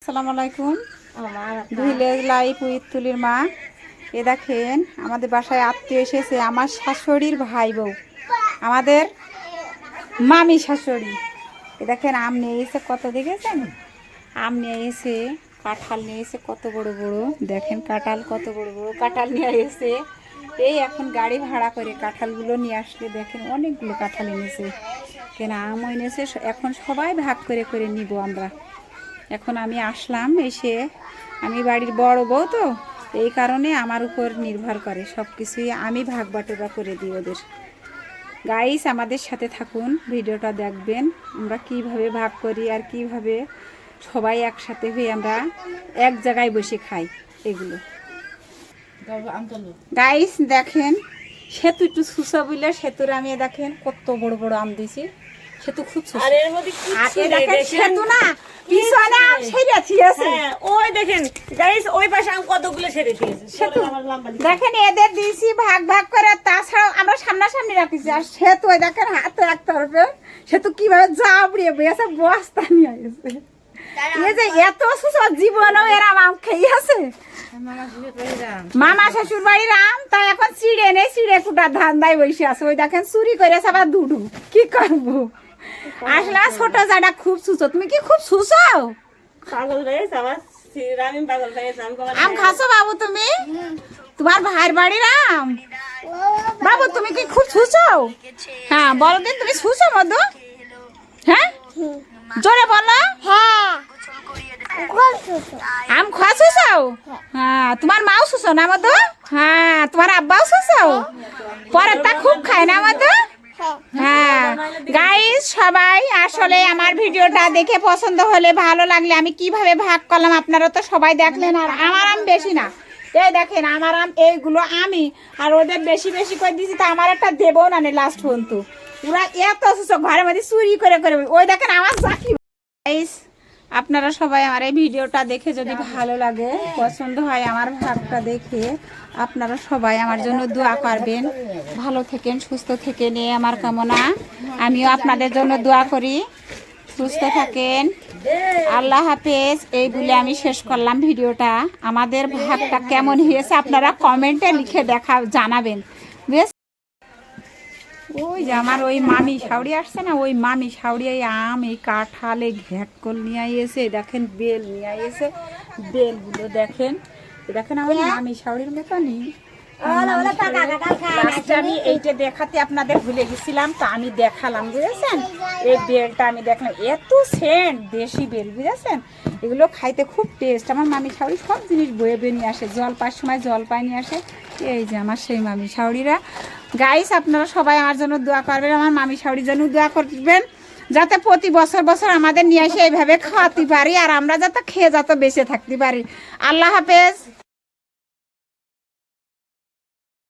আসসালামু আলাইকুম। Village life with তুলির মা। এ দেখেন আমাদের বাসায় আত্মীয় এসেছে, আমার শাশুড়ির ভাই বউ, আমাদের মামি শাশুড়ি। এ দেখেন আম নিয়ে এসে, কত দেখেছেন আম নিয়ে এসে, কাঁঠাল নিয়ে এসে কত বড় বড়, দেখেন কাঁঠাল কত বড় বড় কাঁঠাল নিয়ে এসে। এই এখন গাড়ি ভাড়া করে কাঁঠালগুলো নিয়ে আসলে দেখেন অনেকগুলো কাঁঠাল এনেছে, কেন আম এনেছে। এখন সবাই ভাগ করে করে নিব আমরা। এখন আমি আসলাম, এসে আমি বাড়ির বড় বউ তো, এই কারণে আমার উপর নির্ভর করে সব কিছুই, আমি ভাগ বাটোরা করে দিই ওদের। গাইস আমাদের সাথে থাকুন, ভিডিওটা দেখবেন আমরা কিভাবে ভাগ করি আর কিভাবে সবাই একসাথে হয়ে আমরা এক জায়গায় বসে খাই এগুলো। গাইস দেখেন সেতু একটু সুসা বুঝলে, সেতুর আমি দেখেন কত বড় বড় আম দিয়েছি। সেতু খুব সেতু না পিছনে আম সেরেছি আছে, ওই দেখেন গাইস ওই পাশে আম কতগুলো সেরেছি। দেখেন এদের দিয়েছি ভাগ ভাগ করে, তাছাড়াও আমরা সামনাসামনি রাখিছি। আর সেতু ওই দেখেন হাতে রাখতে পারবে, সেতু কিভাবে জাবড়িয়ে বসে বস্তা নিয়ে গেছে। এই যে এত সুসা জীবনেও এরা আম খেয়ে আছে। মামা শ্বশুর বাড়ির আম, তাই এখন চিড়ে নেই, চিড়ে কুটা ধান দায় বসে আছে। ওই দেখেন চুরি করে আবার দুডু, কি করবো। আসলে ছোট জায়গা খুব সুসো, তুমি কি খুব সুসো? আম খাসো বাবু তুমি? তোমার ভাইয়ের বাড়ির আম বাবু, তুমি কি খুব সুসো? হ্যাঁ বলো দিন, তুমি সুসো মধু? হ্যাঁ জোরে বলো। আম খাওয়া সুসো? হ্যাঁ তোমার মাও সুসো না মধু? হ্যাঁ তোমার আব্বাও সুসো? পরেরটা খুব খায় না মধু? হ্যাঁ গাইস সবাই আসলে আমার ভিডিওটা দেখে পছন্দ হলে, ভালো লাগলে আমি কিভাবে ভাগ করলাম আপনারা তো সবাই দেখলেন। আর আমার আম বেশি না, এই দেখেন আমার আম এইগুলো আমি, আর ওদের বেশি বেশি করে দিয়েছি, তা আমার একটা দেবও না লাস্ট পর্যন্ত। ওরা এত ঘরের মধ্যে চুরি করে করে, ওই দেখেন আমার চাকরি। গাইস আপনারা সবাই আমার এই ভিডিওটা দেখে যদি ভালো লাগে, পছন্দ হয় আমার ভাগটা দেখে, আপনারা সবাই আমার জন্য দোয়া করবেন। ভালো থেকেন, সুস্থ থেকেন, নিয়ে আমার কামনা। আমিও আপনাদের জন্য দোয়া করি, সুস্থ থাকেন। আল্লাহ হাফেজ। এই বলে আমি শেষ করলাম ভিডিওটা। আমাদের ভাগটা কেমন হয়েছে আপনারা কমেন্টে লিখে জানাবেন। বেশ, ওই যে আমার ওই মামি শাউরি আসছে না, ওই মামি শাউরি এই আম, এই কাঁঠাল, এই ঘ্যাটকল নিয়ে এসে, দেখেন বেল নিয়ে এসে, বেলগুলো দেখেন, দেখেন আমার মামি শাউরির মতনই। আমি এইটা দেখাতে আপনাদের ভুলে গেছিলাম, তো আমি দেখালাম, বুঝেছেন? এই বেলটা আমি দেখলাম, এত সেন্ট, দেশি বেল, বুঝেছেন? এগুলো খাইতে খুব টেস্ট। আমার মামি শাউরি সব জিনিস বয়ে বয়ে নিয়ে আসে, জলপাইয়ের সময় জলপাই নিয়ে আসে। এই যে আমার সেই মামি শাউরিরা। গাইস আপনারা সবাই আমার জন্য দোয়া করবেন, আমার মামি শাউরির জন্য দোয়া করবেন, যাতে প্রতি বছর বছর আমাদের নিয়ে এসে এইভাবে খাওয়াতে পারি, আর আমরা যাতে খেয়ে যাতে বেঁচে থাকতে পারি। আল্লাহ হাফেজ।